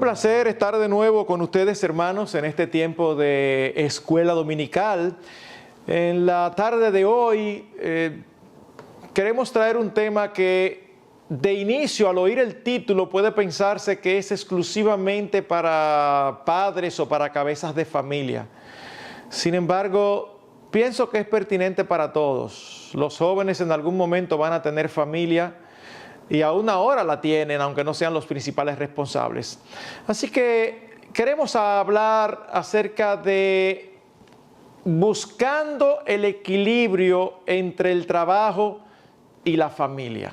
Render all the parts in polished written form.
placer estar de nuevo con ustedes, hermanos, en este tiempo de escuela dominical. En la tarde de hoy queremos traer un tema que de inicio, al oír el título, puede pensarse que es exclusivamente para padres o para cabezas de familia. Sin embargo, pienso que es pertinente para todos. Los jóvenes en algún momento van a tener familia y aún ahora la tienen, aunque no sean los principales responsables. Así que queremos hablar acerca de buscando el equilibrio entre el trabajo y la familia.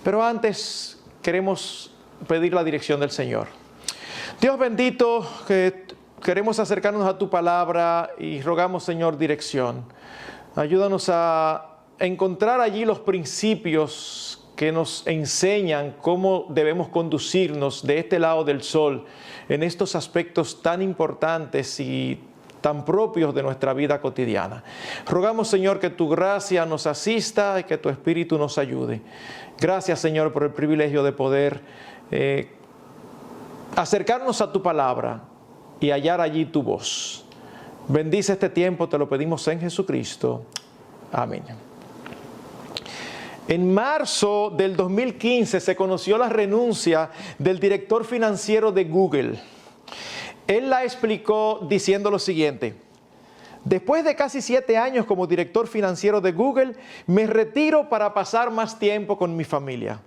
Pero antes queremos pedir la dirección del Señor. Dios bendito, que queremos acercarnos a tu palabra y rogamos, Señor, dirección. Ayúdanos a encontrar allí los principios que nos enseñan cómo debemos conducirnos de este lado del sol en estos aspectos tan importantes y tan propios de nuestra vida cotidiana. Rogamos, Señor, que tu gracia nos asista y que tu Espíritu nos ayude. Gracias, Señor, por el privilegio de poder acercarnos a tu palabra y hallar allí tu voz. Bendice este tiempo, te lo pedimos en Jesucristo. Amén. En marzo del 2015 se conoció la renuncia del director financiero de Google. Él la explicó diciendo lo siguiente: después de casi 7 años como director financiero de Google, me retiro para pasar más tiempo con mi familia.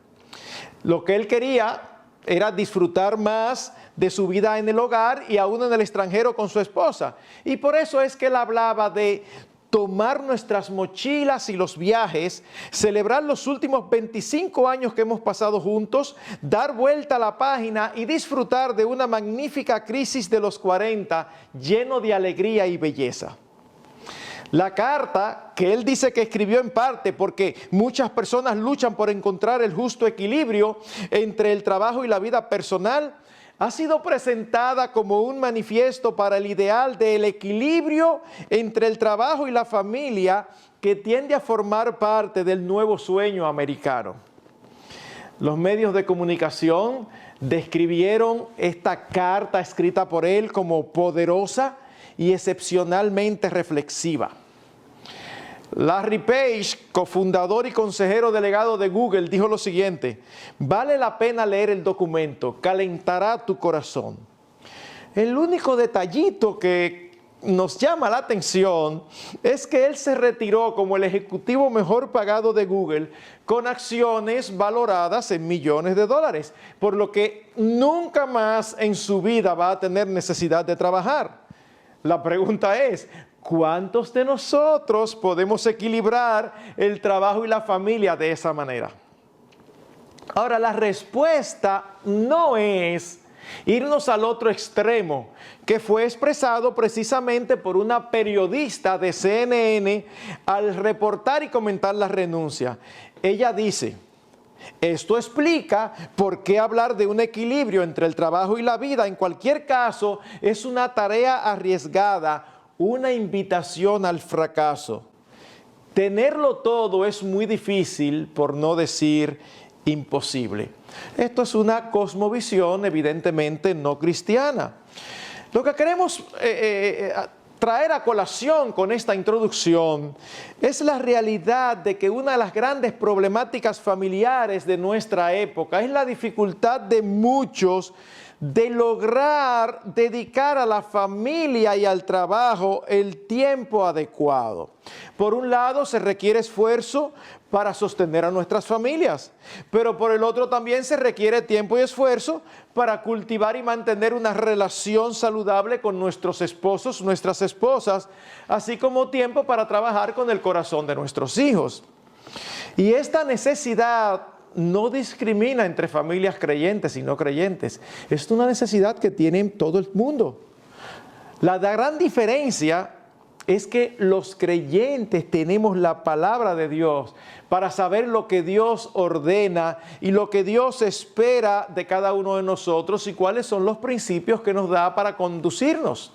Lo que él quería era disfrutar más de su vida en el hogar y aún en el extranjero con su esposa. Y por eso es que él hablaba de tomar nuestras mochilas y los viajes, celebrar los últimos 25 años que hemos pasado juntos, dar vuelta a la página y disfrutar de una magnífica crisis de los 40 lleno de alegría y belleza. La carta que él dice que escribió en parte porque muchas personas luchan por encontrar el justo equilibrio entre el trabajo y la vida personal, ha sido presentada como un manifiesto para el ideal del equilibrio entre el trabajo y la familia que tiende a formar parte del nuevo sueño americano. Los medios de comunicación describieron esta carta escrita por él como poderosa y excepcionalmente reflexiva. Larry Page, cofundador y consejero delegado de Google, dijo lo siguiente: vale la pena leer el documento, calentará tu corazón. El único detallito que nos llama la atención es que él se retiró como el ejecutivo mejor pagado de Google con acciones valoradas en millones de dólares, por lo que nunca más en su vida va a tener necesidad de trabajar. La pregunta es: ¿cuántos de nosotros podemos equilibrar el trabajo y la familia de esa manera? Ahora, la respuesta no es irnos al otro extremo, que fue expresado precisamente por una periodista de CNN al reportar y comentar la renuncia. Ella dice: esto explica por qué hablar de un equilibrio entre el trabajo y la vida, en cualquier caso, es una tarea arriesgada, una invitación al fracaso. Tenerlo todo es muy difícil, por no decir imposible. Esto es una cosmovisión evidentemente no cristiana. Lo que queremos traer a colación con esta introducción es la realidad de que una de las grandes problemáticas familiares de nuestra época es la dificultad de muchos de lograr dedicar a la familia y al trabajo el tiempo adecuado. Por un lado, se requiere esfuerzo para sostener a nuestras familias, pero por el otro también se requiere tiempo y esfuerzo para cultivar y mantener una relación saludable con nuestros esposos, nuestras esposas, así como tiempo para trabajar con el corazón de nuestros hijos. Y esta necesidad no discrimina entre familias creyentes y no creyentes. Es una necesidad que tiene todo el mundo. La gran diferencia es que los creyentes tenemos la palabra de Dios para saber lo que Dios ordena y lo que Dios espera de cada uno de nosotros y cuáles son los principios que nos da para conducirnos.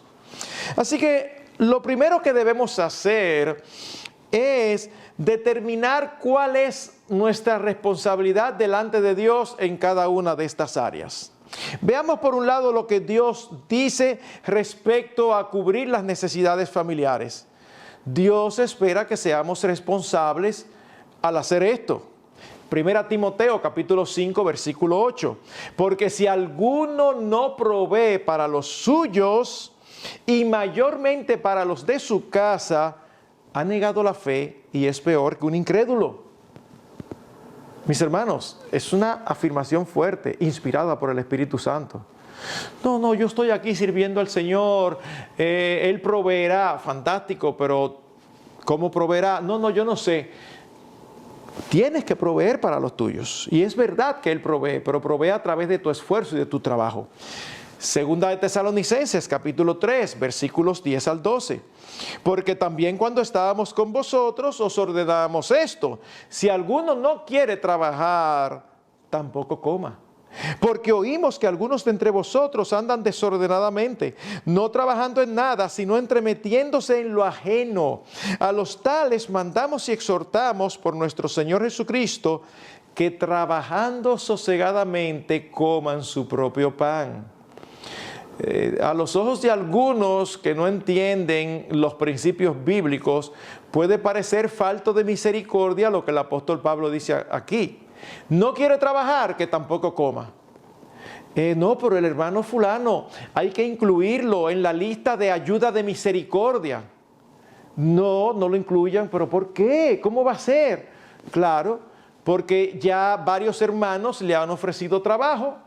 Así que lo primero que debemos hacer es determinar cuál es nuestra responsabilidad delante de Dios en cada una de estas áreas. Veamos por un lado lo que Dios dice respecto a cubrir las necesidades familiares. Dios espera que seamos responsables al hacer esto. 1 Timoteo capítulo 5 versículo 8. Porque si alguno no provee para los suyos y mayormente para los de su casa, ha negado la fe y es peor que un incrédulo. Mis hermanos, es una afirmación fuerte, inspirada por el Espíritu Santo. No, yo estoy aquí sirviendo al Señor, Él proveerá, fantástico, pero ¿cómo proveerá? No, yo no sé. Tienes que proveer para los tuyos. Y es verdad que Él provee, pero provee a través de tu esfuerzo y de tu trabajo. Segunda de Tesalonicenses, capítulo 3, versículos 10 al 12. Porque también cuando estábamos con vosotros os ordenamos esto: si alguno no quiere trabajar, tampoco coma. Porque oímos que algunos de entre vosotros andan desordenadamente, no trabajando en nada, sino entremetiéndose en lo ajeno. A los tales mandamos y exhortamos por nuestro Señor Jesucristo, que trabajando sosegadamente coman su propio pan. A los ojos de algunos que no entienden los principios bíblicos, puede parecer falto de misericordia lo que el apóstol Pablo dice aquí. No quiere trabajar, que tampoco coma. No, pero el hermano fulano hay que incluirlo en la lista de ayuda de misericordia. No lo incluyan, pero ¿por qué? ¿Cómo va a ser? Claro, porque ya varios hermanos le han ofrecido trabajo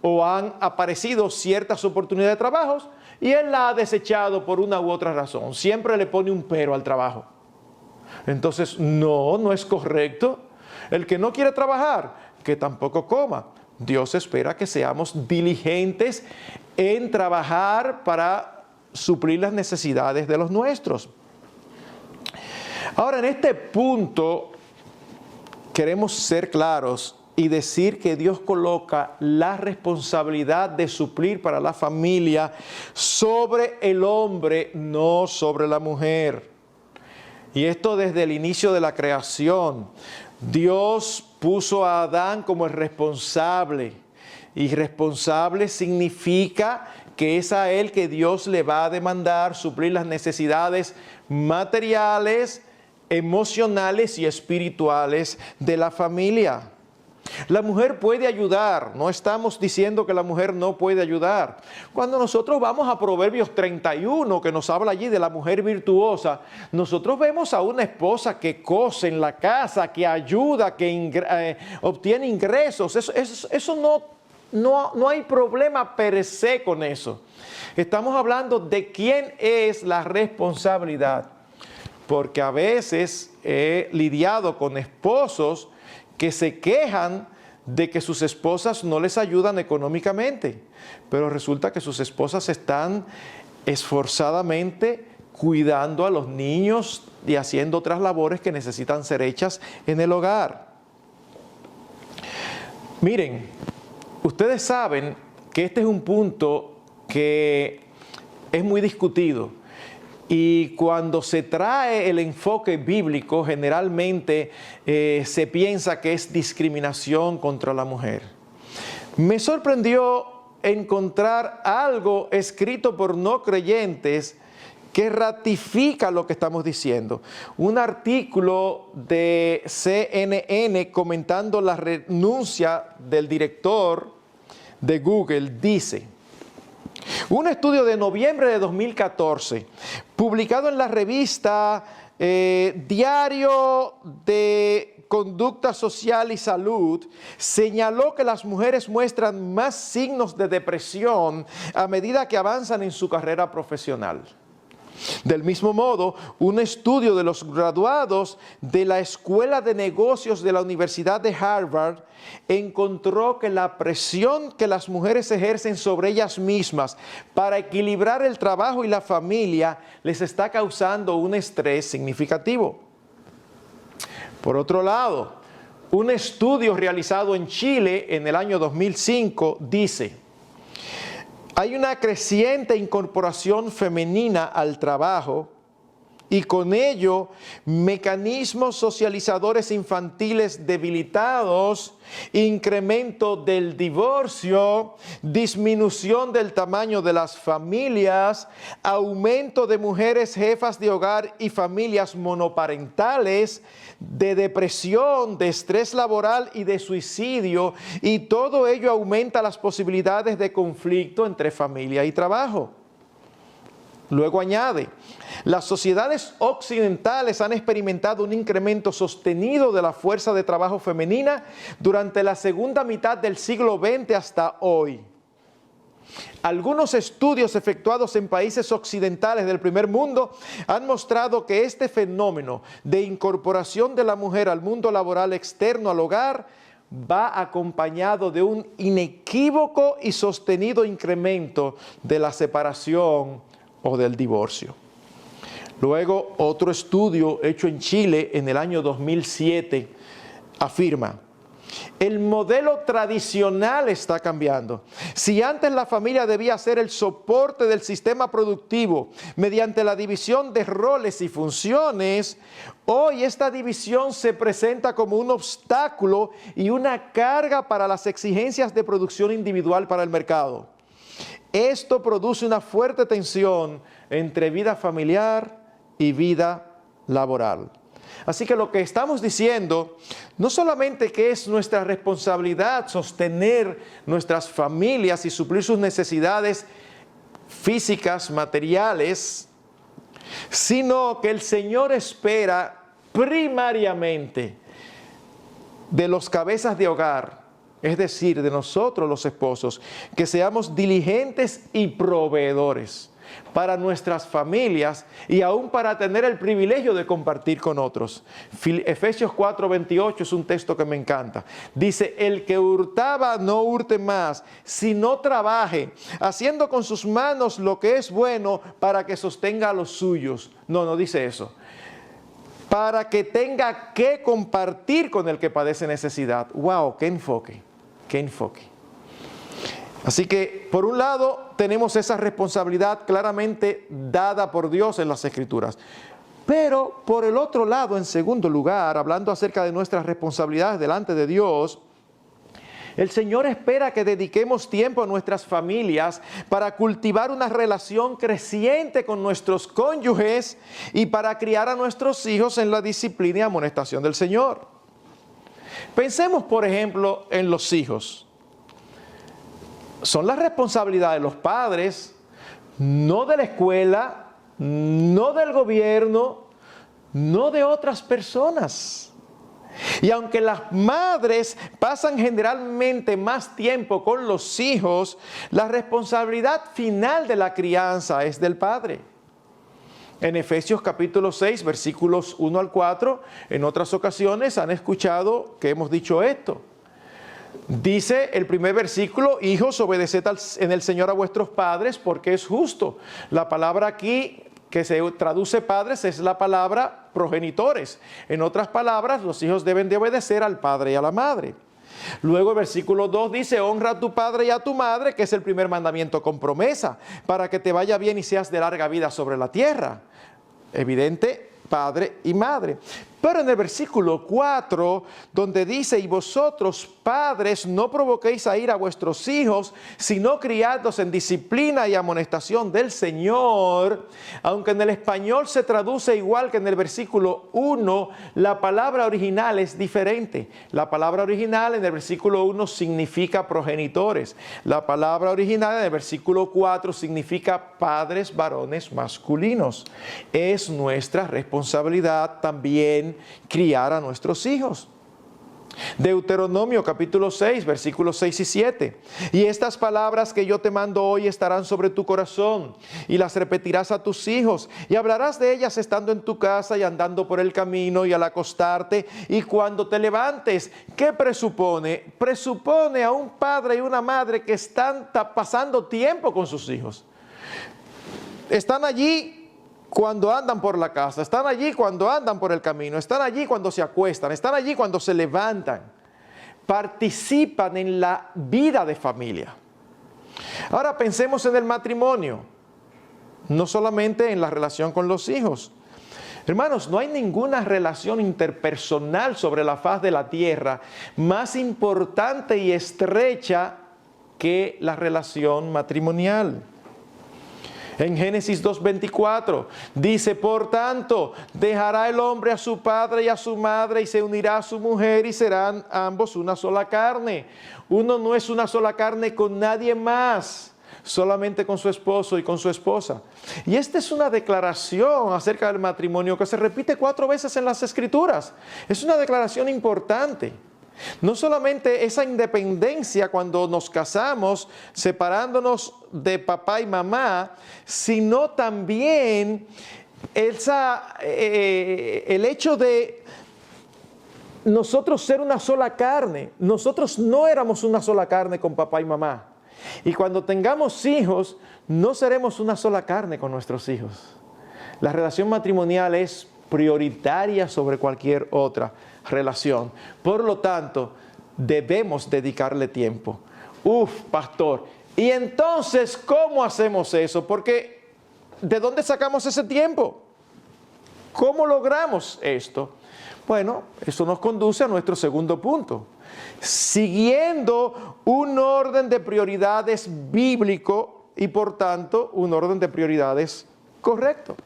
o han aparecido ciertas oportunidades de trabajos y él la ha desechado por una u otra razón. Siempre le pone un pero al trabajo. Entonces, no es correcto. El que no quiere trabajar, que tampoco coma. Dios espera que seamos diligentes en trabajar para suplir las necesidades de los nuestros. Ahora, en este punto, queremos ser claros y decir que Dios coloca la responsabilidad de suplir para la familia sobre el hombre, no sobre la mujer. Y esto desde el inicio de la creación. Dios puso a Adán como el responsable. Y responsable significa que es a él que Dios le va a demandar suplir las necesidades materiales, emocionales y espirituales de la familia. La mujer puede ayudar, no estamos diciendo que la mujer no puede ayudar. Cuando nosotros vamos a Proverbios 31, que nos habla allí de la mujer virtuosa, nosotros vemos a una esposa que cose en la casa, que ayuda, que obtiene ingresos. Eso no hay problema per se con eso. Estamos hablando de quién es la responsabilidad, porque a veces he lidiado con esposos que se quejan de que sus esposas no les ayudan económicamente, pero resulta que sus esposas están esforzadamente cuidando a los niños y haciendo otras labores que necesitan ser hechas en el hogar. Miren, ustedes saben que este es un punto que es muy discutido. Y cuando se trae el enfoque bíblico, generalmente se piensa que es discriminación contra la mujer. Me sorprendió encontrar algo escrito por no creyentes que ratifica lo que estamos diciendo. Un artículo de CNN comentando la renuncia del director de Google dice: un estudio de noviembre de 2014, publicado en la revista Diario de Conducta Social y Salud, señaló que las mujeres muestran más signos de depresión a medida que avanzan en su carrera profesional. Del mismo modo, un estudio de los graduados de la Escuela de Negocios de la Universidad de Harvard encontró que la presión que las mujeres ejercen sobre ellas mismas para equilibrar el trabajo y la familia les está causando un estrés significativo. Por otro lado, un estudio realizado en Chile en el año 2005 dice: hay una creciente incorporación femenina al trabajo y con ello mecanismos socializadores infantiles debilitados, incremento del divorcio, disminución del tamaño de las familias, aumento de mujeres jefas de hogar y familias monoparentales, de depresión, de estrés laboral y de suicidio, y todo ello aumenta las posibilidades de conflicto entre familia y trabajo. Luego añade, las sociedades occidentales han experimentado un incremento sostenido de la fuerza de trabajo femenina durante la segunda mitad del siglo XX hasta hoy. Algunos estudios efectuados en países occidentales del primer mundo han mostrado que este fenómeno de incorporación de la mujer al mundo laboral externo al hogar va acompañado de un inequívoco y sostenido incremento de la separación o del divorcio. Luego, otro estudio hecho en Chile en el año 2007 afirma: el modelo tradicional está cambiando. Si antes la familia debía ser el soporte del sistema productivo mediante la división de roles y funciones, hoy esta división se presenta como un obstáculo y una carga para las exigencias de producción individual para el mercado. Esto produce una fuerte tensión entre vida familiar y vida laboral. Así que lo que estamos diciendo, no solamente que es nuestra responsabilidad sostener nuestras familias y suplir sus necesidades físicas, materiales, sino que el Señor espera primariamente de los cabezas de hogar, es decir, de nosotros los esposos, que seamos diligentes y proveedores para nuestras familias y aún para tener el privilegio de compartir con otros. Efesios 4:28 es un texto que me encanta. Dice, el que hurtaba no hurte más, sino trabaje, haciendo con sus manos lo que es bueno para que sostenga a los suyos. No dice eso. Para que tenga que compartir con el que padece necesidad. ¡Wow! ¡Qué enfoque! ¡Qué enfoque! Así que, por un lado, tenemos esa responsabilidad claramente dada por Dios en las Escrituras. Pero, por el otro lado, en segundo lugar, hablando acerca de nuestras responsabilidades delante de Dios, el Señor espera que dediquemos tiempo a nuestras familias para cultivar una relación creciente con nuestros cónyuges y para criar a nuestros hijos en la disciplina y amonestación del Señor. Pensemos, por ejemplo, en los hijos. Son la responsabilidad de los padres, no de la escuela, no del gobierno, no de otras personas. Y aunque las madres pasan generalmente más tiempo con los hijos, la responsabilidad final de la crianza es del padre. En Efesios capítulo 6, versículos 1 al 4, en otras ocasiones han escuchado que hemos dicho esto. Dice el primer versículo, hijos, obedeced en el Señor a vuestros padres porque es justo. La palabra aquí que se traduce padres es la palabra progenitores. En otras palabras, los hijos deben de obedecer al padre y a la madre. Luego el versículo 2 dice, honra a tu padre y a tu madre, que es el primer mandamiento con promesa, para que te vaya bien y seas de larga vida sobre la tierra. Evidente, padre y madre. Pero en el versículo 4, donde dice, y vosotros, padres, no provoquéis a ira a vuestros hijos, sino criadlos en disciplina y amonestación del Señor. Aunque en el español se traduce igual que en el versículo 1, la palabra original es diferente. La palabra original en el versículo 1 significa progenitores. La palabra original en el versículo 4 significa padres varones masculinos. Es nuestra responsabilidad también criar a nuestros hijos. Deuteronomio capítulo 6, versículos 6 y 7. Y estas palabras que yo te mando hoy estarán sobre tu corazón, y las repetirás a tus hijos, y hablarás de ellas estando en tu casa y andando por el camino y al acostarte y cuando te levantes. ¿Qué presupone? Presupone a un padre y una madre que están pasando tiempo con sus hijos. Están allí cuando andan por la casa, están allí cuando andan por el camino, están allí cuando se acuestan, están allí cuando se levantan. Participan en la vida de familia. Ahora pensemos en el matrimonio, no solamente en la relación con los hijos. Hermanos, no hay ninguna relación interpersonal sobre la faz de la tierra más importante y estrecha que la relación matrimonial. En Génesis 2:24 dice, por tanto, dejará el hombre a su padre y a su madre y se unirá a su mujer y serán ambos una sola carne. Uno no es una sola carne con nadie más, solamente con su esposo y con su esposa. Y esta es una declaración acerca del matrimonio que se repite 4 veces en las Escrituras. Es una declaración importante. No solamente esa independencia cuando nos casamos, separándonos de papá y mamá, sino también el hecho de nosotros ser una sola carne. Nosotros no éramos una sola carne con papá y mamá. Y cuando tengamos hijos, no seremos una sola carne con nuestros hijos. La relación matrimonial es prioritaria sobre cualquier otra relación. Por lo tanto, debemos dedicarle tiempo. Pastor, ¿y entonces cómo hacemos eso? Porque ¿de dónde sacamos ese tiempo? ¿Cómo logramos esto? Bueno, eso nos conduce a nuestro segundo punto. Siguiendo un orden de prioridades bíblico y por tanto un orden de prioridades correcto.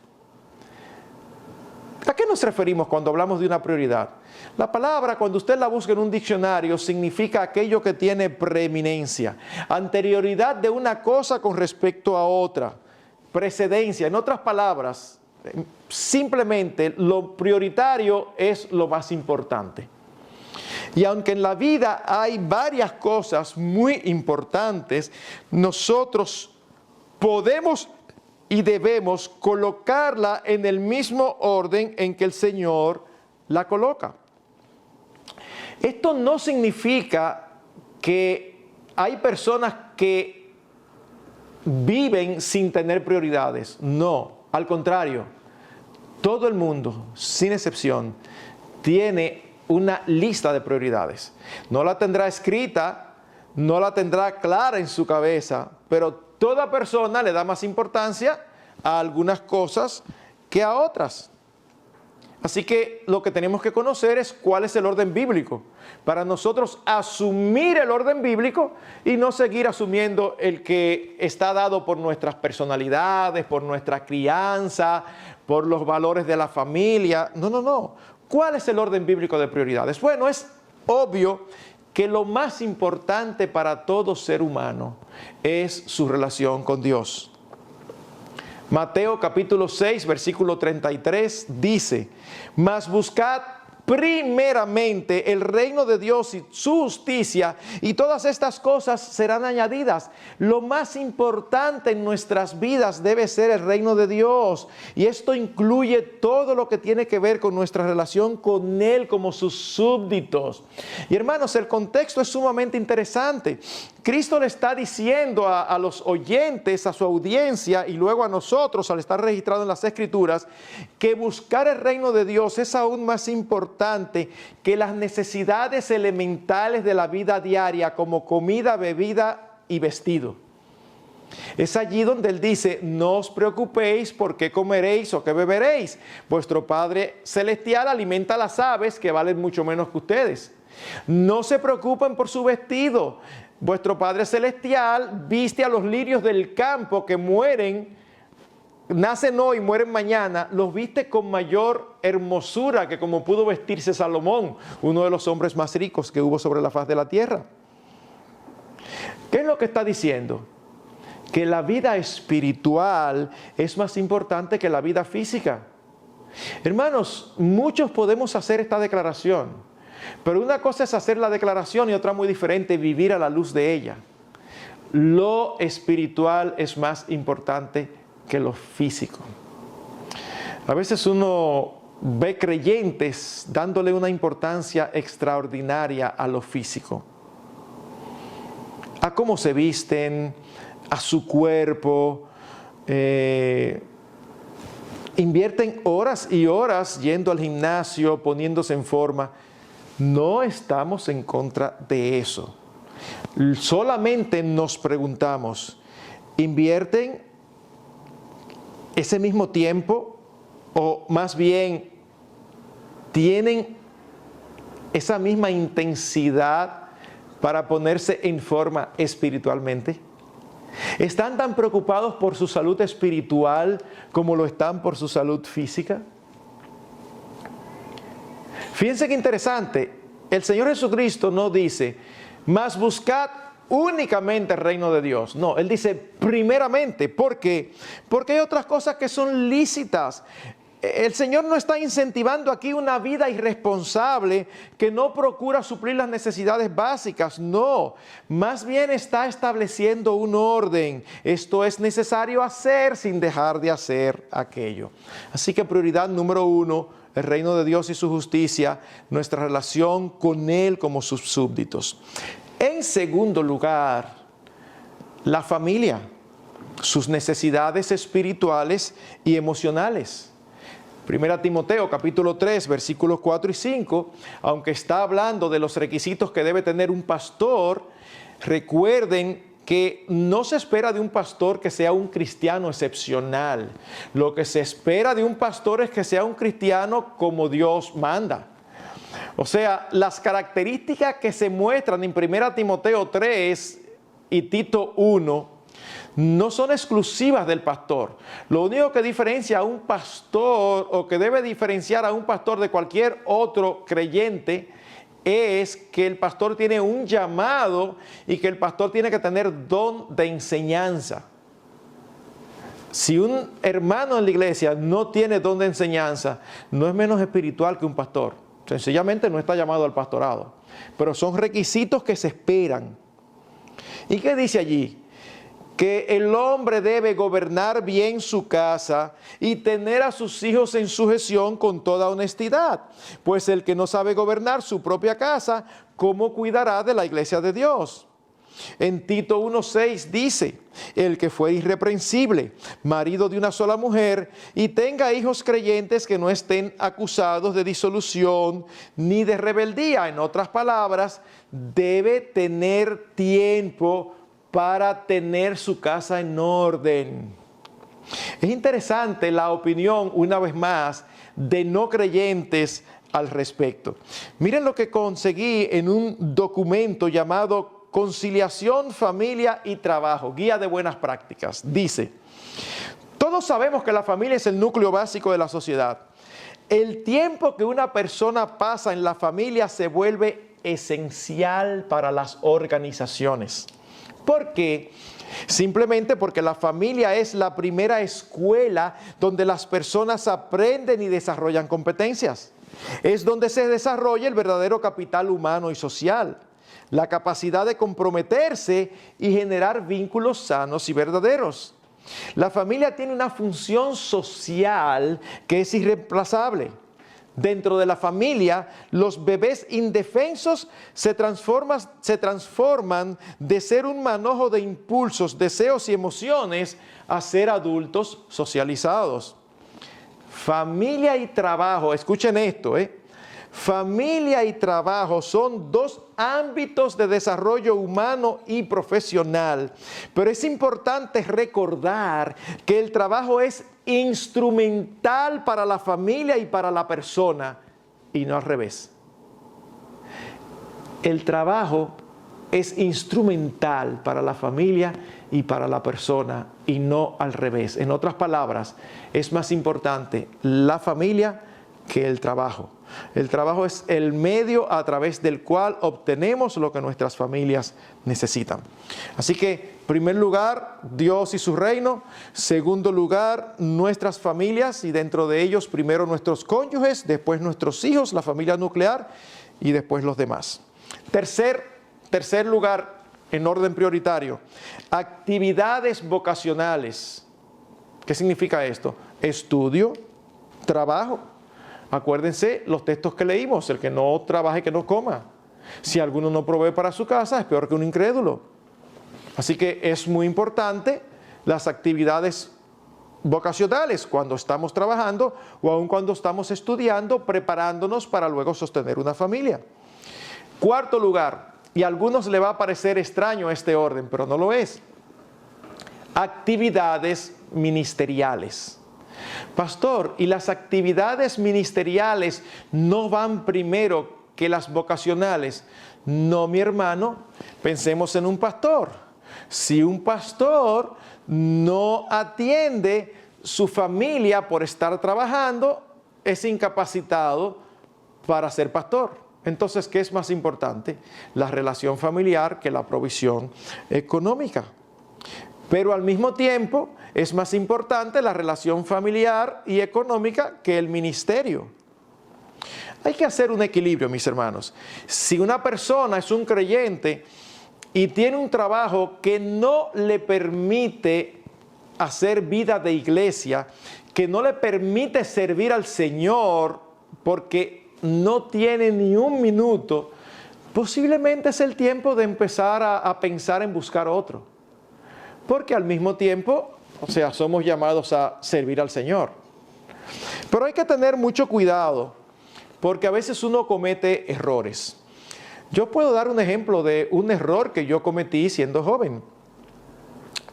¿A qué nos referimos cuando hablamos de una prioridad? La palabra, cuando usted la busca en un diccionario, significa aquello que tiene preeminencia, anterioridad de una cosa con respecto a otra, precedencia. En otras palabras, simplemente lo prioritario es lo más importante. Y aunque en la vida hay varias cosas muy importantes, nosotros podemos y debemos colocarla en el mismo orden en que el Señor la coloca. Esto no significa que hay personas que viven sin tener prioridades. No, al contrario, todo el mundo, sin excepción, tiene una lista de prioridades. No la tendrá escrita, no la tendrá clara en su cabeza, pero toda persona le da más importancia a algunas cosas que a otras. Así que lo que tenemos que conocer es cuál es el orden bíblico, para nosotros asumir el orden bíblico y no seguir asumiendo el que está dado por nuestras personalidades, por nuestra crianza, por los valores de la familia. No. ¿Cuál es el orden bíblico de prioridades? Bueno, es obvio que lo más importante para todo ser humano es su relación con Dios. Mateo capítulo 6, versículo 33 dice, mas buscad primeramente el reino de Dios y su justicia, y todas estas cosas serán añadidas. Lo más importante en nuestras vidas debe ser el reino de Dios, y esto incluye todo lo que tiene que ver con nuestra relación con Él como sus súbditos. Y hermanos, el contexto es sumamente interesante. Cristo le está diciendo a los oyentes, a su audiencia y luego a nosotros, al estar registrado en las Escrituras, que buscar el reino de Dios es aún más importante que las necesidades elementales de la vida diaria como comida, bebida y vestido. Es allí donde Él dice, no os preocupéis por qué comeréis o qué beberéis. Vuestro Padre Celestial alimenta a las aves que valen mucho menos que ustedes. No se preocupen por su vestido. Vuestro Padre Celestial viste a los lirios del campo que mueren, nacen hoy y mueren mañana, los viste con mayor hermosura que como pudo vestirse Salomón, uno de los hombres más ricos que hubo sobre la faz de la tierra. ¿Qué es lo que está diciendo? Que la vida espiritual es más importante que la vida física. Hermanos, muchos podemos hacer esta declaración, pero una cosa es hacer la declaración y otra muy diferente, vivir a la luz de ella. Lo espiritual es más importante que lo físico. A veces uno ve creyentes dándole una importancia extraordinaria a lo físico, a cómo se visten, a su cuerpo, invierten horas y horas yendo al gimnasio, poniéndose en forma. No estamos en contra de eso. Solamente nos preguntamos, ¿invierten ese mismo tiempo o más bien tienen esa misma intensidad para ponerse en forma espiritualmente? ¿Están tan preocupados por su salud espiritual como lo están por su salud física? Fíjense qué interesante, el Señor Jesucristo no dice, mas buscad únicamente el reino de Dios. No, Él dice primeramente. ¿Por qué? Porque hay otras cosas que son lícitas. El Señor no está incentivando aquí una vida irresponsable que no procura suplir las necesidades básicas. No, más bien está estableciendo un orden. Esto es necesario hacer sin dejar de hacer aquello. Así que prioridad número 1, el reino de Dios y su justicia, nuestra relación con Él como sus súbditos. En segundo lugar, la familia, sus necesidades espirituales y emocionales. 1 Timoteo capítulo 3 versículos 4 y 5, aunque está hablando de los requisitos que debe tener un pastor, recuerden que no se espera de un pastor que sea un cristiano excepcional. Lo que se espera de un pastor es que sea un cristiano como Dios manda. O sea, las características que se muestran en 1 Timoteo 3 y Tito 1 no son exclusivas del pastor. Lo único que diferencia a un pastor o que debe diferenciar a un pastor de cualquier otro creyente es que el pastor tiene un llamado y que el pastor tiene que tener don de enseñanza. Si un hermano en la iglesia no tiene don de enseñanza, no es menos espiritual que un pastor. Sencillamente no está llamado al pastorado. Pero son requisitos que se esperan. ¿Y qué dice allí? Que el hombre debe gobernar bien su casa y tener a sus hijos en sujeción con toda honestidad. Pues el que no sabe gobernar su propia casa, ¿cómo cuidará de la iglesia de Dios? En Tito 1:6 dice, el que fue irreprensible, marido de una sola mujer, y tenga hijos creyentes que no estén acusados de disolución ni de rebeldía. En otras palabras, debe tener tiempo para tener su casa en orden. Es interesante la opinión, una vez más, de no creyentes al respecto. Miren lo que conseguí en un documento llamado Conciliación, Familia y Trabajo, Guía de Buenas Prácticas. Dice, todos sabemos que la familia es el núcleo básico de la sociedad. El tiempo que una persona pasa en la familia se vuelve esencial para las organizaciones. ¿Por qué? Simplemente porque la familia es la primera escuela donde las personas aprenden y desarrollan competencias. Es donde se desarrolla el verdadero capital humano y social, la capacidad de comprometerse y generar vínculos sanos y verdaderos. La familia tiene una función social que es irreemplazable. Dentro de la familia, los bebés indefensos se transforman de ser un manojo de impulsos, deseos y emociones a ser adultos socializados. Familia y trabajo, escuchen esto, familia y trabajo son dos ámbitos de desarrollo humano y profesional, pero es importante recordar que el trabajo es instrumental para la familia y para la persona, y no al revés. El trabajo es instrumental para la familia y para la persona, y no al revés. En otras palabras, es más importante la familia que el trabajo. El trabajo es el medio a través del cual obtenemos lo que nuestras familias necesitan. Así que, en primer lugar, Dios y su reino. Segundo lugar, nuestras familias, y dentro de ellos primero nuestros cónyuges, después nuestros hijos, la familia nuclear, y después los demás. Tercer lugar, en orden prioritario, actividades vocacionales. ¿Qué significa esto? Estudio, trabajo. Acuérdense los textos que leímos, el que no trabaje, que no coma. Si alguno no provee para su casa, es peor que un incrédulo. Así que es muy importante las actividades vocacionales cuando estamos trabajando o aun cuando estamos estudiando, preparándonos para luego sostener una familia. Cuarto lugar, y a algunos le va a parecer extraño este orden, pero no lo es. Actividades ministeriales. Pastor, ¿y las actividades ministeriales no van primero que las vocacionales? No, mi hermano, pensemos en un pastor. Si un pastor no atiende su familia por estar trabajando, es incapacitado para ser pastor. Entonces, ¿qué es más importante? La relación familiar que la provisión económica. Pero al mismo tiempo es más importante la relación familiar y económica que el ministerio. Hay que hacer un equilibrio, mis hermanos. Si una persona es un creyente y tiene un trabajo que no le permite hacer vida de iglesia, que no le permite servir al Señor porque no tiene ni un minuto, posiblemente es el tiempo de empezar a pensar en buscar otro. Porque al mismo tiempo, somos llamados a servir al Señor. Pero hay que tener mucho cuidado, porque a veces uno comete errores. Yo puedo dar un ejemplo de un error que yo cometí siendo joven.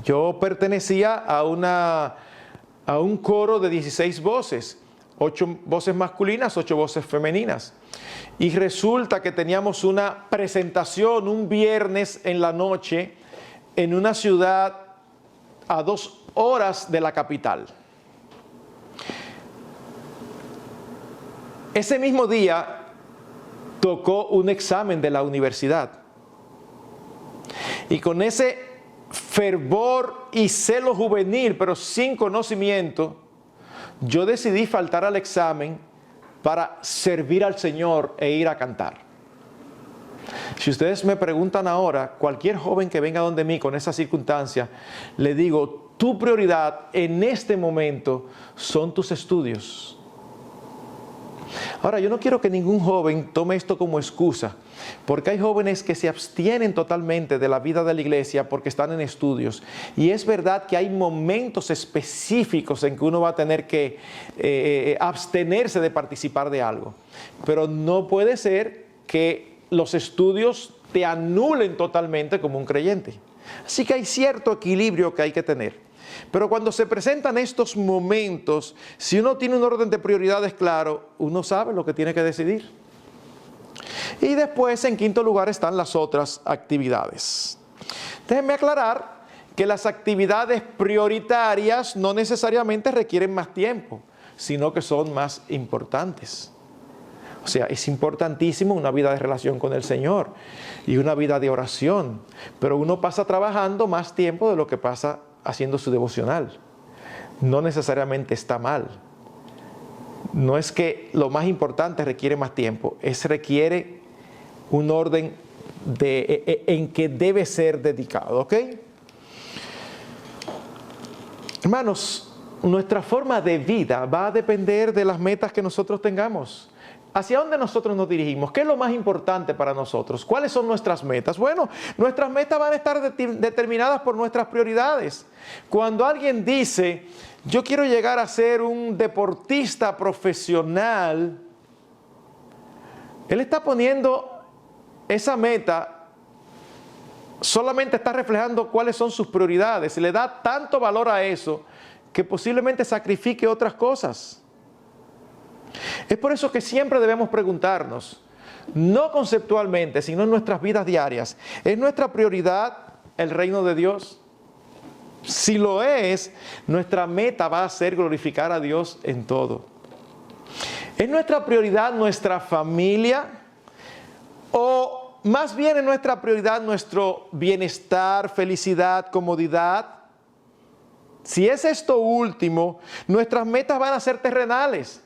Yo pertenecía a un coro de 16 voces, 8 voces masculinas, 8 voces femeninas. Y resulta que teníamos una presentación un viernes en la noche en una ciudad a 2 horas de la capital. Ese mismo día tocó un examen de la universidad. Y con ese fervor y celo juvenil, pero sin conocimiento, yo decidí faltar al examen para servir al Señor e ir a cantar. Si ustedes me preguntan ahora, cualquier joven que venga donde mí con esa circunstancia, le digo, tu prioridad en este momento son tus estudios. Ahora, yo no quiero que ningún joven tome esto como excusa, porque hay jóvenes que se abstienen totalmente de la vida de la iglesia porque están en estudios. Y es verdad que hay momentos específicos en que uno va a tener que abstenerse de participar de algo. Pero no puede ser que los estudios te anulen totalmente como un creyente. Así que hay cierto equilibrio que hay que tener. Pero cuando se presentan estos momentos, si uno tiene un orden de prioridades claro, uno sabe lo que tiene que decidir. Y después, en quinto lugar, están las otras actividades. Déjenme aclarar que las actividades prioritarias no necesariamente requieren más tiempo, sino que son más importantes. O sea, es importantísimo una vida de relación con el Señor y una vida de oración, pero uno pasa trabajando más tiempo de lo que pasa haciendo su devocional. No necesariamente está mal. No es que lo más importante requiere más tiempo, requiere un orden en que debe ser dedicado, ¿ok? Hermanos, nuestra forma de vida va a depender de las metas que nosotros tengamos. ¿Hacia dónde nosotros nos dirigimos? ¿Qué es lo más importante para nosotros? ¿Cuáles son nuestras metas? Bueno, nuestras metas van a estar determinadas por nuestras prioridades. Cuando alguien dice, yo quiero llegar a ser un deportista profesional, él está poniendo esa meta, solamente está reflejando cuáles son sus prioridades y le da tanto valor a eso que posiblemente sacrifique otras cosas. Es por eso que siempre debemos preguntarnos, no conceptualmente, sino en nuestras vidas diarias, ¿es nuestra prioridad el reino de Dios? Si lo es, nuestra meta va a ser glorificar a Dios en todo. ¿Es nuestra prioridad nuestra familia? ¿O más bien es nuestra prioridad nuestro bienestar, felicidad, comodidad? Si es esto último, nuestras metas van a ser terrenales.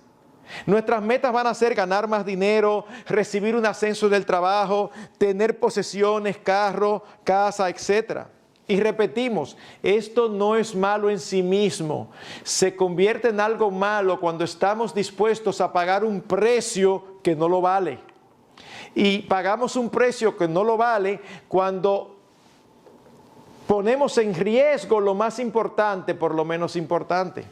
Nuestras metas van a ser ganar más dinero, recibir un ascenso del trabajo, tener posesiones, carro, casa, etc. Y repetimos, esto no es malo en sí mismo. Se convierte en algo malo cuando estamos dispuestos a pagar un precio que no lo vale. Y pagamos un precio que no lo vale cuando ponemos en riesgo lo más importante por lo menos importante.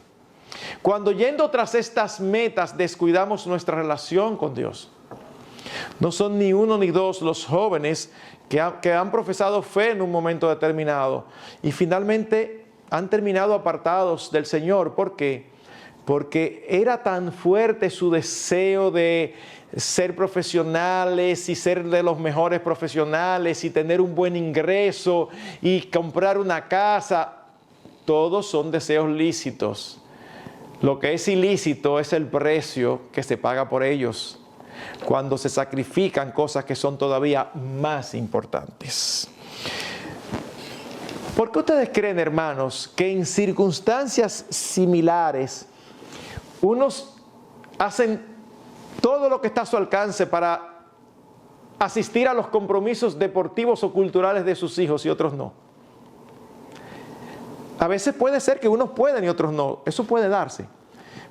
Cuando yendo tras estas metas descuidamos nuestra relación con Dios. No son ni uno ni dos los jóvenes que han profesado fe en un momento determinado y finalmente han terminado apartados del Señor. ¿Por qué? porque era tan fuerte su deseo de ser profesionales y ser de los mejores profesionales y tener un buen ingreso y comprar una casa. Todos son deseos lícitos. Lo que es ilícito es el precio que se paga por ellos cuando se sacrifican cosas que son todavía más importantes. ¿Por qué ustedes creen, hermanos, que en circunstancias similares unos hacen todo lo que está a su alcance para asistir a los compromisos deportivos o culturales de sus hijos y otros no? A veces puede ser que unos pueden y otros no. Eso puede darse.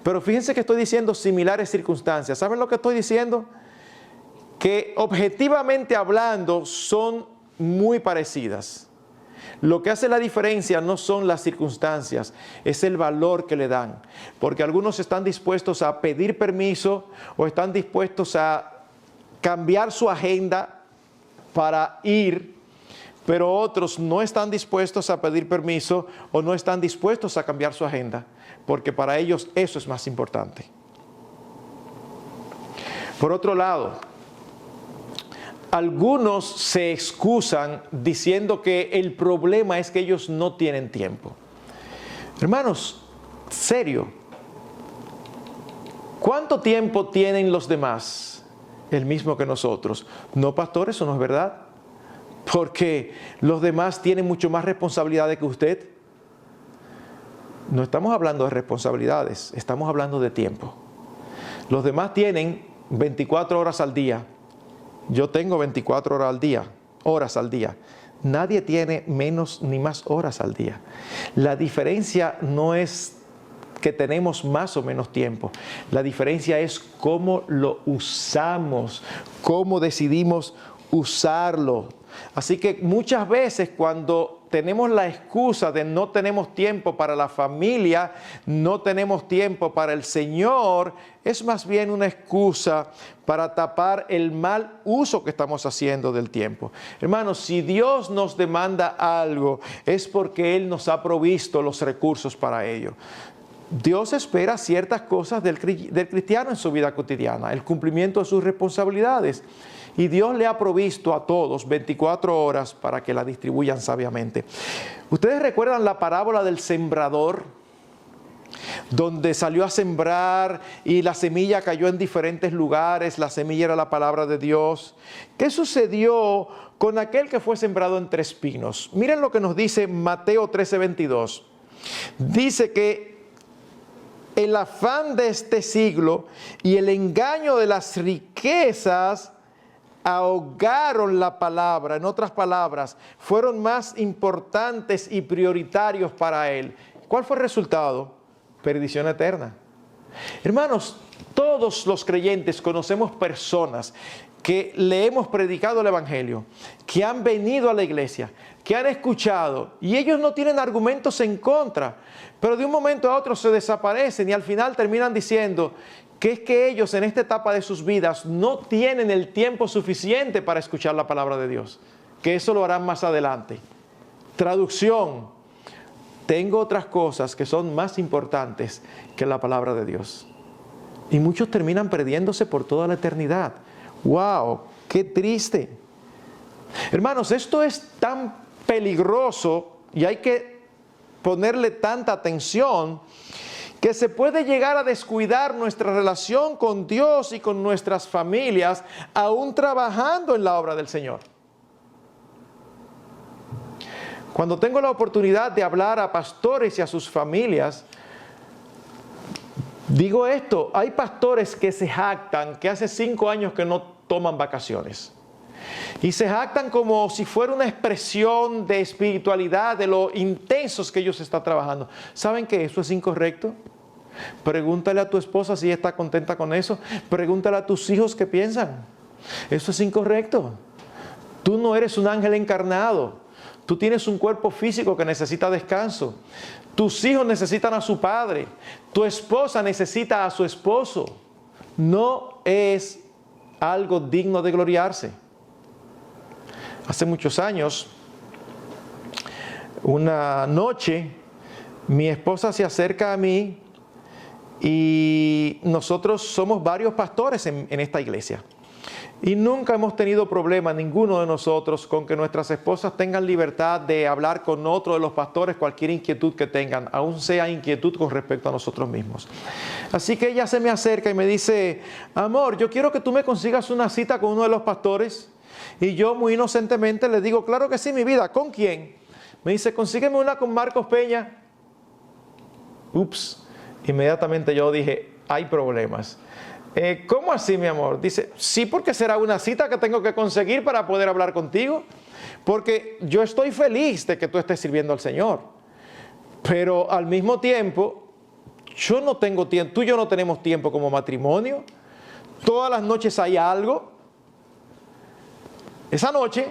Pero fíjense que estoy diciendo similares circunstancias. ¿Saben lo que estoy diciendo? Que objetivamente hablando son muy parecidas. Lo que hace la diferencia no son las circunstancias, es el valor que le dan. Porque algunos están dispuestos a pedir permiso o están dispuestos a cambiar su agenda para ir, pero otros no están dispuestos a pedir permiso o no están dispuestos a cambiar su agenda, porque para ellos eso es más importante. Por otro lado, algunos se excusan diciendo que el problema es que ellos no tienen tiempo. Hermanos, serio, ¿cuánto tiempo tienen los demás? El mismo que nosotros. No, pastor, eso no es verdad. Porque los demás tienen mucho más responsabilidades que usted. No estamos hablando de responsabilidades, estamos hablando de tiempo. Los demás tienen 24 horas al día. Yo tengo 24 horas al día. Nadie tiene menos ni más horas al día. La diferencia no es que tenemos más o menos tiempo. La diferencia es cómo lo usamos, cómo decidimos usarlo. Así que muchas veces cuando tenemos la excusa de no tenemos tiempo para la familia, no tenemos tiempo para el Señor, es más bien una excusa para tapar el mal uso que estamos haciendo del tiempo. Hermanos, si Dios nos demanda algo, es porque Él nos ha provisto los recursos para ello. Dios espera ciertas cosas del cristiano en su vida cotidiana, el cumplimiento de sus responsabilidades. Y Dios le ha provisto a todos 24 horas para que la distribuyan sabiamente. ¿Ustedes recuerdan la parábola del sembrador? Donde salió a sembrar y la semilla cayó en diferentes lugares. La semilla era la palabra de Dios. ¿Qué sucedió con aquel que fue sembrado entre espinos? Miren lo que nos dice Mateo 13:22. Dice que el afán de este siglo y el engaño de las riquezas ahogaron la palabra. En otras palabras, fueron más importantes y prioritarios para él. ¿Cuál fue el resultado? Perdición eterna. Hermanos, todos los creyentes conocemos personas que le hemos predicado el evangelio, que han venido a la iglesia, que han escuchado, y ellos no tienen argumentos en contra, pero de un momento a otro se desaparecen y al final terminan diciendo que es que ellos en esta etapa de sus vidas no tienen el tiempo suficiente para escuchar la palabra de Dios, que eso lo harán más adelante. Traducción: tengo otras cosas que son más importantes que la palabra de Dios. Y muchos terminan perdiéndose por toda la eternidad. ¡Wow! ¡Qué triste! Hermanos, esto es tan peligroso y hay que ponerle tanta atención que se puede llegar a descuidar nuestra relación con Dios y con nuestras familias, aún trabajando en la obra del Señor. Cuando tengo la oportunidad de hablar a pastores y a sus familias, digo esto: hay pastores que se jactan que hace 5 años que no toman vacaciones. Y se jactan como si fuera una expresión de espiritualidad, de lo intensos que ellos están trabajando. ¿Saben que eso es incorrecto? Pregúntale a tu esposa si ella está contenta con eso. Pregúntale a tus hijos qué piensan. Eso es incorrecto. Tú no eres un ángel encarnado. Tú tienes un cuerpo físico que necesita descanso. Tus hijos necesitan a su padre. Tu esposa necesita a su esposo. No es algo digno de gloriarse. Hace muchos años, una noche, mi esposa se acerca a mí Y nosotros somos varios pastores en esta iglesia. Y nunca hemos tenido problema, ninguno de nosotros, con que nuestras esposas tengan libertad de hablar con otro de los pastores cualquier inquietud que tengan, aun sea inquietud con respecto a nosotros mismos. Así que ella se me acerca y me dice, amor, yo quiero que tú me consigas una cita con uno de los pastores. Y yo muy inocentemente le digo, claro que sí, mi vida, ¿con quién? Me dice, consígueme una con Marcos Peña. Ups, inmediatamente yo dije, hay problemas. ¿Cómo así, mi amor? Dice, sí, porque será una cita que tengo que conseguir para poder hablar contigo. Porque yo estoy feliz de que tú estés sirviendo al Señor. Pero al mismo tiempo, yo no tengo tiempo, tú y yo no tenemos tiempo como matrimonio. Todas las noches hay algo. Esa noche,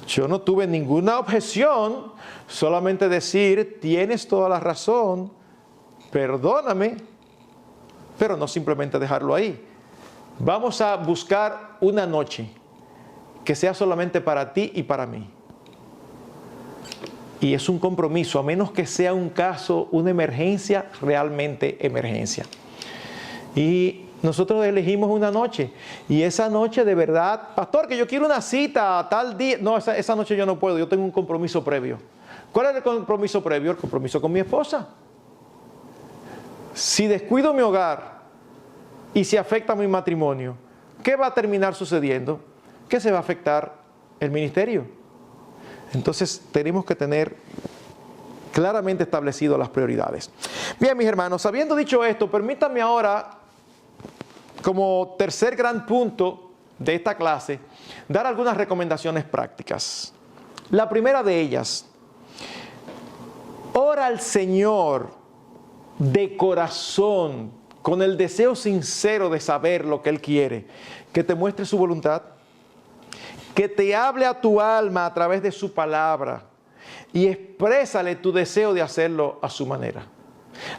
yo no tuve ninguna objeción, solamente decir, tienes toda la razón, perdóname. Pero no simplemente dejarlo ahí. Vamos a buscar una noche que sea solamente para ti y para mí. Y es un compromiso, a menos que sea un caso, una emergencia, realmente emergencia. Y nosotros elegimos una noche. Y esa noche de verdad, pastor, que yo quiero una cita a tal día. No, esa noche yo no puedo, yo tengo un compromiso previo. ¿Cuál es el compromiso previo? El compromiso con mi esposa. Si descuido mi hogar y se afecta mi matrimonio, ¿qué va a terminar sucediendo? Que se va a afectar el ministerio. Entonces tenemos que tener claramente establecidas las prioridades. Bien, mis hermanos, habiendo dicho esto, permítanme ahora, como tercer gran punto de esta clase, dar algunas recomendaciones prácticas. La primera de ellas, ora al Señor de corazón, con el deseo sincero de saber lo que Él quiere, que te muestre su voluntad, que te hable a tu alma a través de su palabra y exprésale tu deseo de hacerlo a su manera.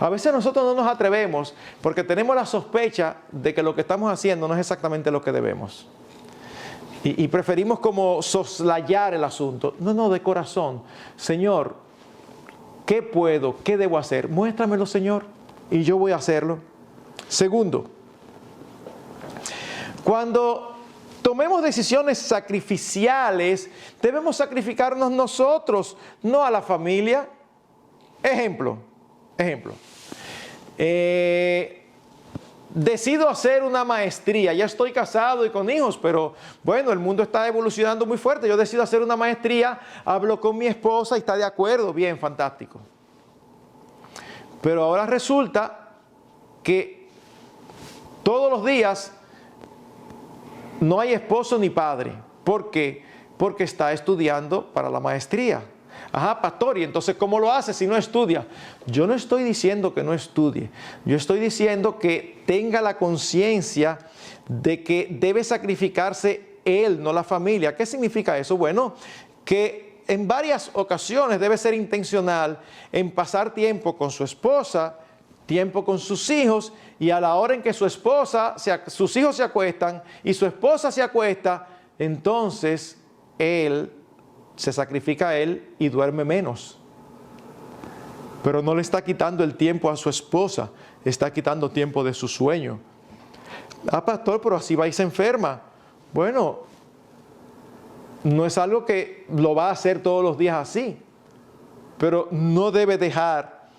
A veces nosotros no nos atrevemos porque tenemos la sospecha de que lo que estamos haciendo no es exactamente lo que debemos. Y preferimos como soslayar el asunto. No, de corazón. Señor, ¿qué puedo? ¿Qué debo hacer? Muéstramelo, Señor, y yo voy a hacerlo. Segundo, cuando tomemos decisiones sacrificiales, debemos sacrificarnos nosotros, no a la familia. Ejemplo. Decido hacer una maestría, ya estoy casado y con hijos, pero bueno, el mundo está evolucionando muy fuerte. Yo decido hacer una maestría, hablo con mi esposa y está de acuerdo, bien, fantástico. Pero ahora resulta que todos los días no hay esposo ni padre. ¿Por qué? Porque está estudiando para la maestría. Ajá, pastor, ¿y entonces cómo lo hace si no estudia? Yo no estoy diciendo que no estudie. Yo estoy diciendo que tenga la conciencia de que debe sacrificarse él, no la familia. ¿Qué significa eso? Bueno, que en varias ocasiones debe ser intencional en pasar tiempo con su esposa, tiempo con sus hijos, y a la hora en que sus hijos se acuestan y su esposa se acuesta, entonces él se sacrifica a él y duerme menos. Pero no le está quitando el tiempo a su esposa, está quitando tiempo de su sueño. Ah, pastor, pero así va y se enferma. Bueno, no es algo que lo va a hacer todos los días así, pero no debe dejar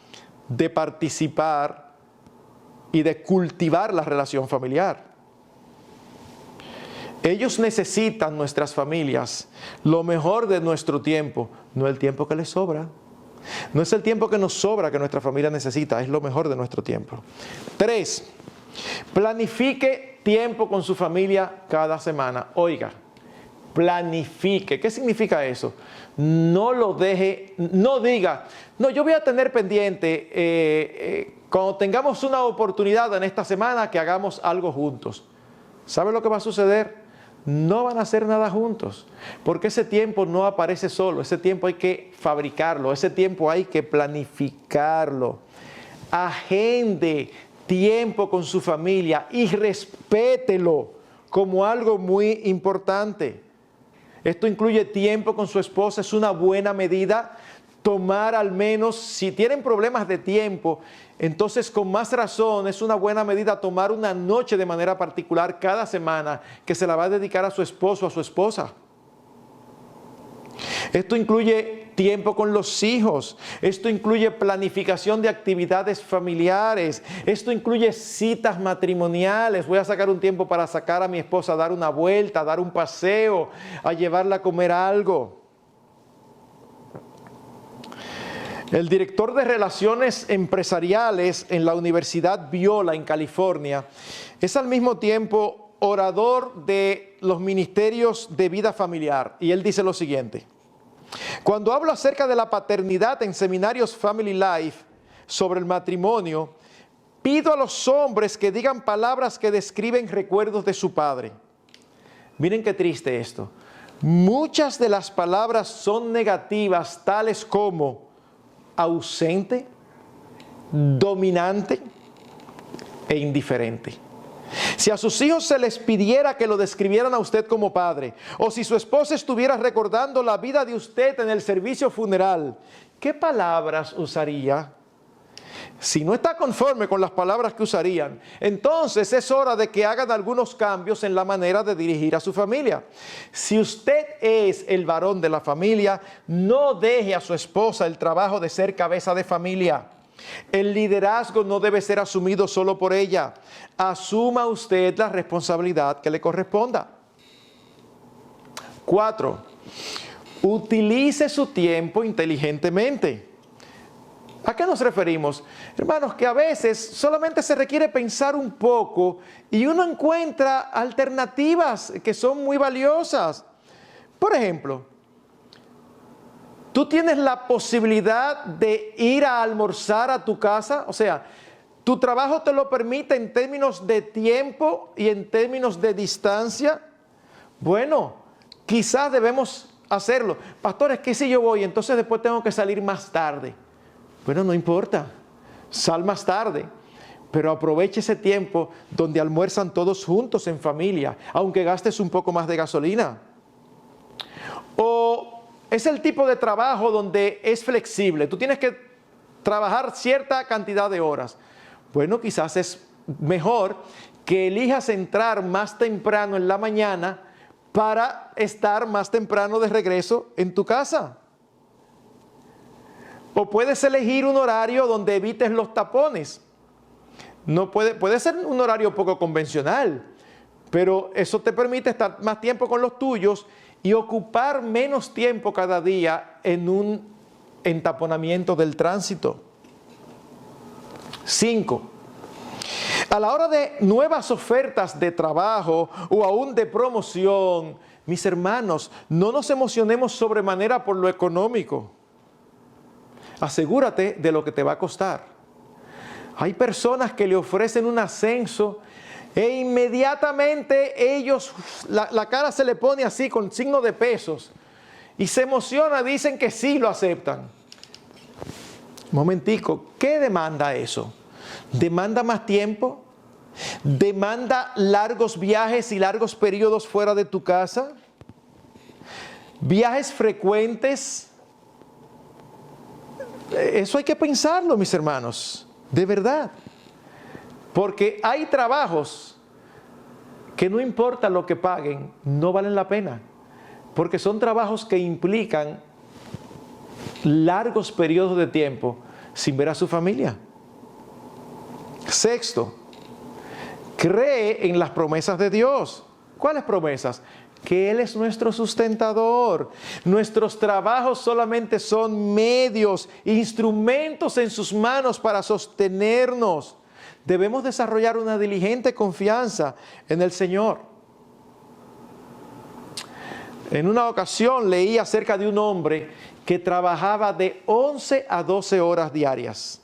de participar y de cultivar la relación familiar. Ellos necesitan, nuestras familias, lo mejor de nuestro tiempo, no el tiempo que les sobra. No es el tiempo que nos sobra que nuestra familia necesita, es lo mejor de nuestro tiempo. 3, planifique tiempo con su familia cada semana. Oiga, planifique. ¿Qué significa eso? No lo deje, no diga, no, yo voy a tener pendiente, cuando tengamos una oportunidad en esta semana que hagamos algo juntos. ¿Sabe lo que va a suceder? No van a hacer nada juntos, porque ese tiempo no aparece solo, ese tiempo hay que fabricarlo, ese tiempo hay que planificarlo. Agende tiempo con su familia y respételo como algo muy importante. Esto incluye tiempo con su esposa, es una buena medida. tomar al menos, si tienen problemas de tiempo, entonces con más razón es una buena medida tomar una noche de manera particular cada semana que se la va a dedicar a su esposo o a su esposa. Esto incluye tiempo con los hijos, esto incluye planificación de actividades familiares, esto incluye citas matrimoniales. Voy a sacar un tiempo para sacar a mi esposa a dar una vuelta, a dar un paseo, a llevarla a comer algo. El director de Relaciones Empresariales en la Universidad Biola en California es al mismo tiempo orador de los ministerios de vida familiar. Y él dice lo siguiente: cuando hablo acerca de la paternidad en seminarios Family Life sobre el matrimonio, pido a los hombres que digan palabras que describen recuerdos de su padre. Miren qué triste esto. Muchas de las palabras son negativas, tales como ausente, dominante e indiferente. Si a sus hijos se les pidiera que lo describieran a usted como padre, o si su esposa estuviera recordando la vida de usted en el servicio funeral, ¿qué palabras usaría? Si no está conforme con las palabras que usarían, entonces es hora de que hagan algunos cambios en la manera de dirigir a su familia. Si usted es el varón de la familia, no deje a su esposa el trabajo de ser cabeza de familia. El liderazgo no debe ser asumido solo por ella. Asuma usted la responsabilidad que le corresponda. 4. Utilice su tiempo inteligentemente. ¿A qué nos referimos? Hermanos, que a veces solamente se requiere pensar un poco y uno encuentra alternativas que son muy valiosas. Por ejemplo, tú tienes la posibilidad de ir a almorzar a tu casa, o sea, tu trabajo te lo permite en términos de tiempo y en términos de distancia. Bueno, quizás debemos hacerlo. Pastor, es que si yo voy, entonces después tengo que salir más tarde. Bueno, no importa, sal más tarde, pero aproveche ese tiempo donde almuerzan todos juntos en familia, aunque gastes un poco más de gasolina. O es el tipo de trabajo donde es flexible, tú tienes que trabajar cierta cantidad de horas. Bueno, quizás es mejor que elijas entrar más temprano en la mañana para estar más temprano de regreso en tu casa. O puedes elegir un horario donde evites los tapones. No puede ser un horario poco convencional, pero eso te permite estar más tiempo con los tuyos y ocupar menos tiempo cada día en un entaponamiento del tránsito. 5. A la hora de nuevas ofertas de trabajo o aún de promoción, mis hermanos, no nos emocionemos sobremanera por lo económico. Asegúrate de lo que te va a costar. Hay personas que le ofrecen un ascenso e inmediatamente ellos, la cara se le pone así con signo de pesos y se emociona, dicen que sí lo aceptan. Momentico, ¿qué demanda eso? ¿Demanda más tiempo? ¿Demanda largos viajes y largos periodos fuera de tu casa? ¿Viajes frecuentes? Eso hay que pensarlo, mis hermanos, de verdad. Porque hay trabajos que no importa lo que paguen, no valen la pena. Porque son trabajos que implican largos periodos de tiempo sin ver a su familia. 6. Cree en las promesas de Dios. ¿Cuáles promesas? Que Él es nuestro sustentador. Nuestros trabajos solamente son medios, instrumentos en sus manos para sostenernos. Debemos desarrollar una diligente confianza en el Señor. En una ocasión leí acerca de un hombre que trabajaba de 11 a 12 horas diarias.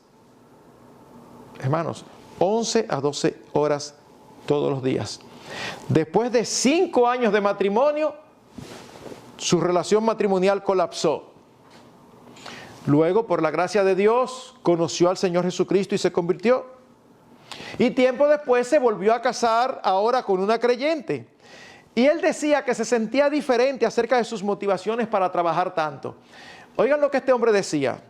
Hermanos, 11 a 12 horas todos los días. Después de 5 años de matrimonio, su relación matrimonial colapsó. Luego, por la gracia de Dios, conoció al Señor Jesucristo y se convirtió. Y tiempo después se volvió a casar, ahora con una creyente. Y él decía que se sentía diferente acerca de sus motivaciones para trabajar tanto. Oigan lo que este hombre decía.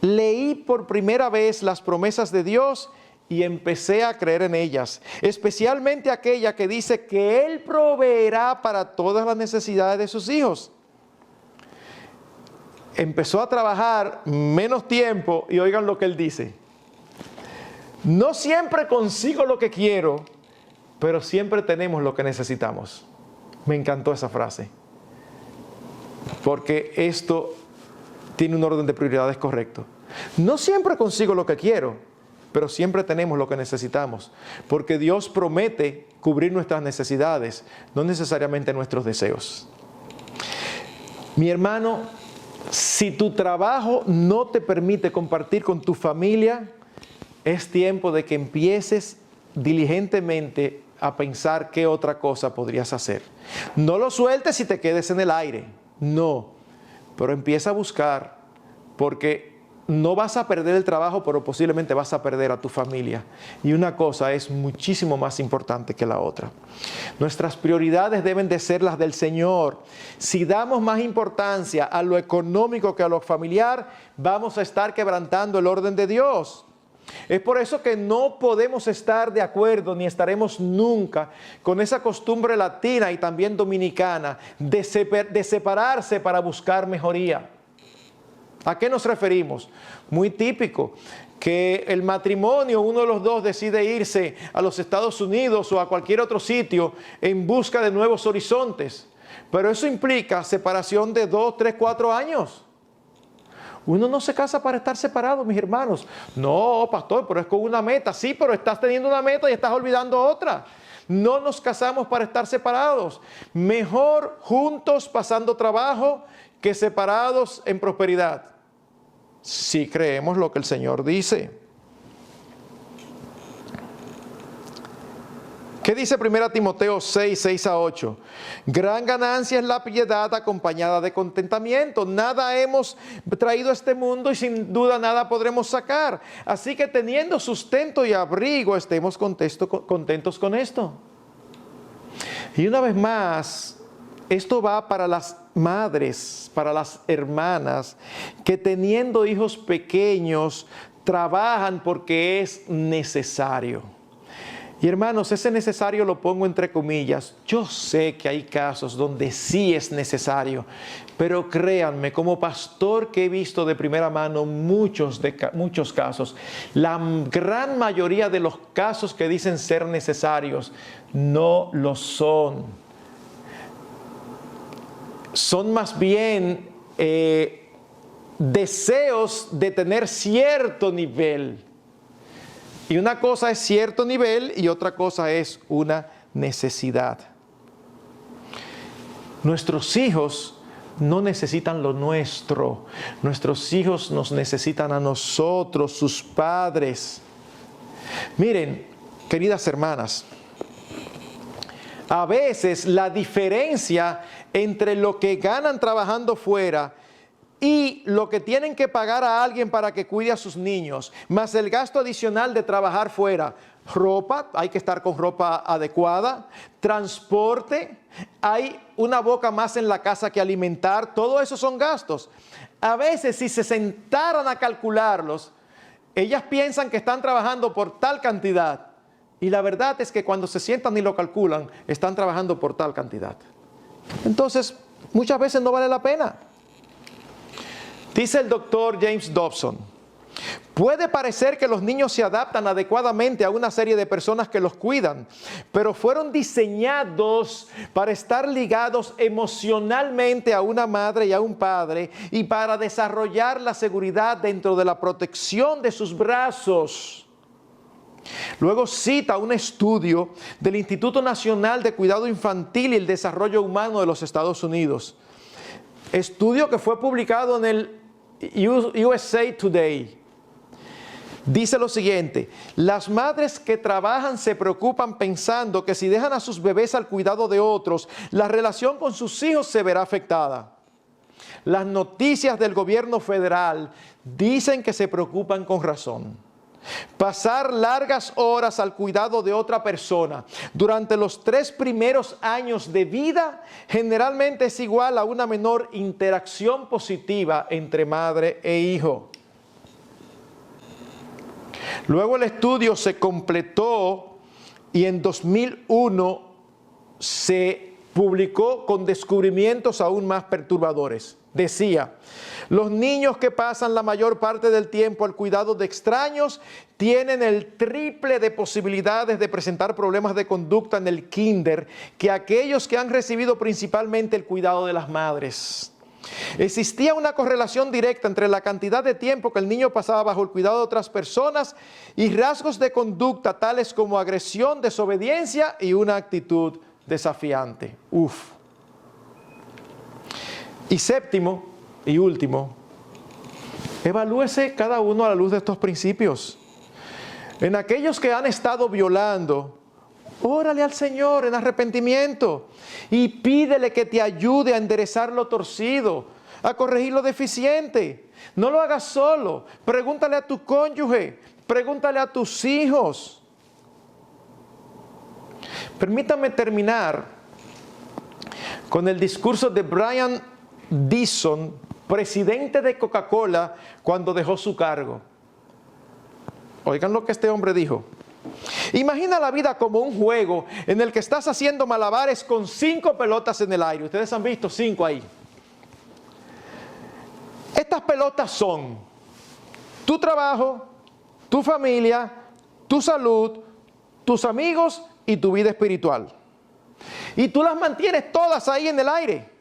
Leí por primera vez las promesas de Dios y empecé a creer en ellas, especialmente aquella que dice que Él proveerá para todas las necesidades de sus hijos. Empezó a trabajar menos tiempo y oigan lo que él dice. No siempre consigo lo que quiero, pero siempre tenemos lo que necesitamos. Me encantó esa frase, porque esto tiene un orden de prioridades correcto. No siempre consigo lo que quiero, pero siempre tenemos lo que necesitamos, porque Dios promete cubrir nuestras necesidades, no necesariamente nuestros deseos. Mi hermano, si tu trabajo no te permite compartir con tu familia, es tiempo de que empieces diligentemente a pensar qué otra cosa podrías hacer. No lo sueltes y te quedes en el aire, no, pero empieza a buscar, porque no vas a perder el trabajo, pero posiblemente vas a perder a tu familia. Y una cosa es muchísimo más importante que la otra. Nuestras prioridades deben de ser las del Señor. Si damos más importancia a lo económico que a lo familiar, vamos a estar quebrantando el orden de Dios. Es por eso que no podemos estar de acuerdo, ni estaremos nunca, con esa costumbre latina y también dominicana de separarse para buscar mejoría. ¿A qué nos referimos? Muy típico, que el matrimonio, uno de los dos decide irse a los Estados Unidos o a cualquier otro sitio en busca de nuevos horizontes. Pero eso implica separación de 2, 3, 4 años. Uno no se casa para estar separado, mis hermanos. No, pastor, pero es con una meta. Sí, pero estás teniendo una meta y estás olvidando otra. No nos casamos para estar separados. Mejor juntos pasando trabajo que separados en prosperidad. Si creemos lo que el Señor dice. ¿Qué dice 1 Timoteo 6, 6 a 8? Gran ganancia es la piedad acompañada de contentamiento. Nada hemos traído a este mundo y sin duda nada podremos sacar. Así que teniendo sustento y abrigo, estemos contentos con esto. Y una vez más, esto va para las madres, para las hermanas, que teniendo hijos pequeños, trabajan porque es necesario. Y hermanos, ese necesario lo pongo entre comillas. Yo sé que hay casos donde sí es necesario, pero créanme, como pastor que he visto de primera mano muchos casos, la gran mayoría de los casos que dicen ser necesarios no lo son. Son más bien deseos de tener cierto nivel. Y una cosa es cierto nivel y otra cosa es una necesidad. Nuestros hijos no necesitan lo nuestro. Nuestros hijos nos necesitan a nosotros, sus padres. Miren, queridas hermanas, a veces la diferencia entre lo que ganan trabajando fuera y lo que tienen que pagar a alguien para que cuide a sus niños, más el gasto adicional de trabajar fuera, ropa, hay que estar con ropa adecuada, transporte, hay una boca más en la casa que alimentar, todo eso son gastos. A veces si se sentaran a calcularlos, ellas piensan que están trabajando por tal cantidad y la verdad es que cuando se sientan y lo calculan, están trabajando por tal cantidad. Entonces, muchas veces no vale la pena. Dice el doctor James Dobson, puede parecer que los niños se adaptan adecuadamente a una serie de personas que los cuidan, pero fueron diseñados para estar ligados emocionalmente a una madre y a un padre y para desarrollar la seguridad dentro de la protección de sus brazos. Luego cita un estudio del Instituto Nacional de Cuidado Infantil y el Desarrollo Humano de los Estados Unidos. Estudio que fue publicado en el USA Today. Dice lo siguiente: las madres que trabajan se preocupan pensando que si dejan a sus bebés al cuidado de otros, la relación con sus hijos se verá afectada. Las noticias del gobierno federal dicen que se preocupan con razón. pasar largas horas al cuidado de otra persona durante los 3 primeros años de vida generalmente es igual a una menor interacción positiva entre madre e hijo. Luego el estudio se completó y en 2001 se publicó con descubrimientos aún más perturbadores. Decía, los niños que pasan la mayor parte del tiempo al cuidado de extraños tienen el triple de posibilidades de presentar problemas de conducta en el kinder que aquellos que han recibido principalmente el cuidado de las madres. Existía una correlación directa entre la cantidad de tiempo que el niño pasaba bajo el cuidado de otras personas y rasgos de conducta tales como agresión, desobediencia y una actitud desafiante. Y séptimo y último, evalúese cada uno a la luz de estos principios. En aquellos que han estado violando, órale al Señor en arrepentimiento y pídele que te ayude a enderezar lo torcido, a corregir lo deficiente. No lo hagas solo, pregúntale a tu cónyuge, pregúntale a tus hijos. Permítame terminar con el discurso de Brian Dyson, presidente de Coca-Cola, cuando dejó su cargo. Oigan lo que este hombre dijo. Imagina la vida como un juego en el que estás haciendo malabares con 5 pelotas en el aire. Ustedes han visto 5 ahí. Estas pelotas son tu trabajo, tu familia, tu salud, tus amigos y tu vida espiritual. Y tú las mantienes todas ahí en el aire.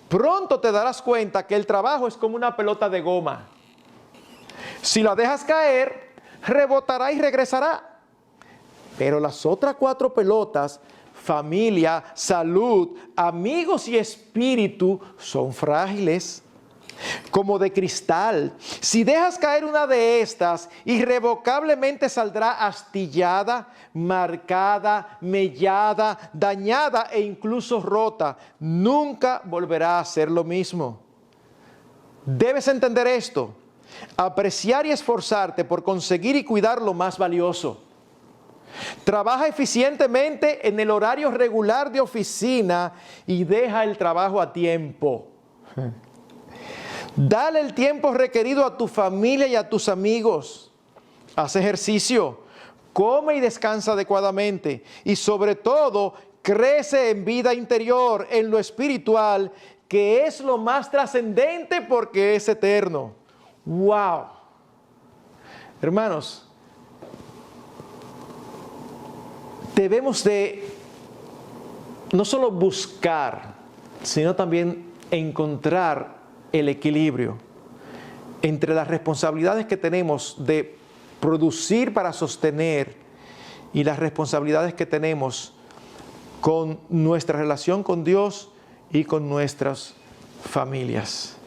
Pronto te darás cuenta que el trabajo es como una pelota de goma. Si la dejas caer, rebotará y regresará. Pero las otras 4 pelotas, familia, salud, amigos y espíritu, son frágiles, como de cristal. Si dejas caer una de estas, irrevocablemente saldrá astillada, marcada, mellada, dañada e incluso rota. Nunca volverá a ser lo mismo. Debes entender esto, apreciar y esforzarte por conseguir y cuidar lo más valioso. Trabaja eficientemente en el horario regular de oficina y deja el trabajo a tiempo. Dale el tiempo requerido a tu familia y a tus amigos. Haz ejercicio, come y descansa adecuadamente y sobre todo crece en vida interior, en lo espiritual, que es lo más trascendente porque es eterno. ¡Wow! Hermanos, debemos de no solo buscar, sino también encontrar el equilibrio entre las responsabilidades que tenemos de producir para sostener y las responsabilidades que tenemos con nuestra relación con Dios y con nuestras familias.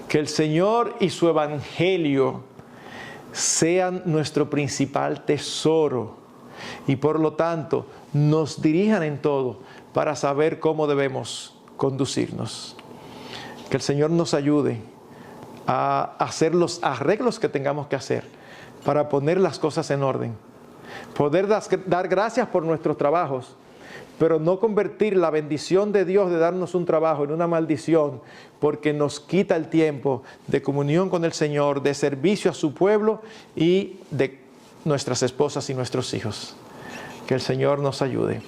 Que el Señor y su Evangelio sean nuestro principal tesoro y por lo tanto nos dirijan en todo para saber cómo debemos conducirnos. Que el Señor nos ayude a hacer los arreglos que tengamos que hacer para poner las cosas en orden. Poder dar gracias por nuestros trabajos, pero no convertir la bendición de Dios de darnos un trabajo en una maldición, porque nos quita el tiempo de comunión con el Señor, de servicio a su pueblo y de nuestras esposas y nuestros hijos. Que el Señor nos ayude.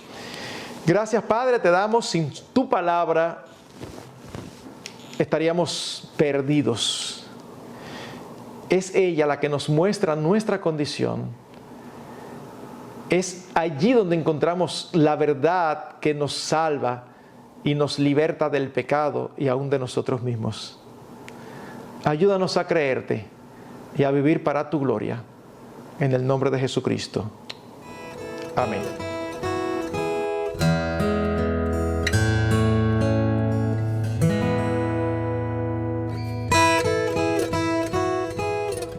Gracias, Padre, te damos. Sin tu palabra estaríamos perdidos. Es ella la que nos muestra nuestra condición. Es allí donde encontramos la verdad que nos salva y nos liberta del pecado y aún de nosotros mismos. Ayúdanos a creerte y a vivir para tu gloria. En el nombre de Jesucristo. Amén.